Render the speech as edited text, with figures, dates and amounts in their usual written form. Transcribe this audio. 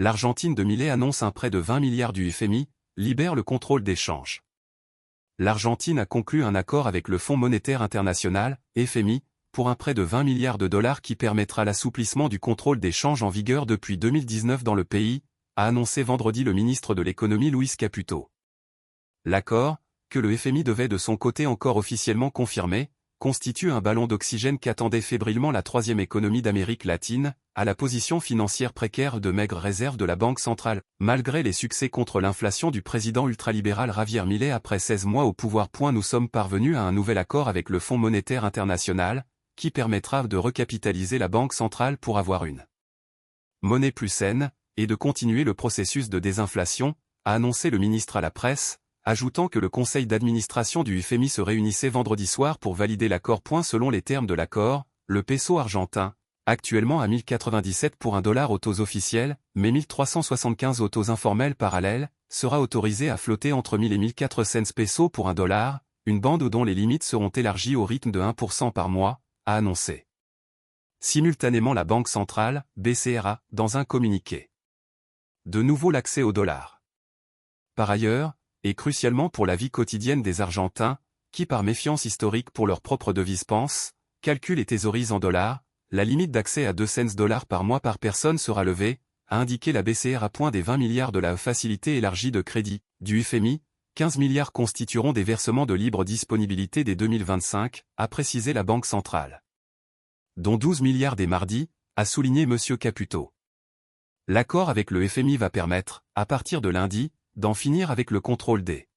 L'Argentine de Milei annonce un prêt de 20 milliards du FMI, libère le contrôle des changes. L'Argentine a conclu un accord avec le Fonds monétaire international, FMI, pour un prêt de 20 milliards de dollars qui permettra l'assouplissement du contrôle des changes en vigueur depuis 2019 dans le pays, a annoncé vendredi le ministre de l'économie Luis Caputo. L'accord, que le FMI devait de son côté encore officiellement confirmer, constitue un ballon d'oxygène qu'attendait fébrilement la troisième économie d'Amérique latine, à la position financière précaire de maigres réserves de la Banque centrale, malgré les succès contre l'inflation du président ultralibéral Javier Milei après 16 mois au pouvoir. Nous sommes parvenus à un nouvel accord avec le Fonds monétaire international, qui permettra de recapitaliser la Banque centrale pour avoir une monnaie plus saine, et de continuer le processus de désinflation, a annoncé le ministre à la presse, ajoutant que le conseil d'administration du FMI se réunissait vendredi soir pour valider l'accord. Selon les termes de l'accord, le peso argentin, actuellement à 1097 pour un dollar aux taux officiels, mais 1375 aux taux informels parallèles, sera autorisé à flotter entre 1000 et 1400 pesos pour un dollar, une bande dont les limites seront élargies au rythme de 1% par mois, a annoncé simultanément la Banque centrale, BCRA, dans un communiqué. De nouveau l'accès au dollar. Par ailleurs, et crucialement pour la vie quotidienne des Argentins, qui par méfiance historique pour leur propre devise pensent, calculent et thésaurisent en dollars, la limite d'accès à 200 dollars par mois par personne sera levée, a indiqué la BCR. Des 20 milliards de la facilité élargie de crédit, du FMI, 15 milliards constitueront des versements de libre disponibilité dès 2025, a précisé la Banque centrale. Dont 12 milliards dès mardi, a souligné M. Caputo. L'accord avec le FMI va permettre, à partir de lundi, d'en finir avec le contrôle des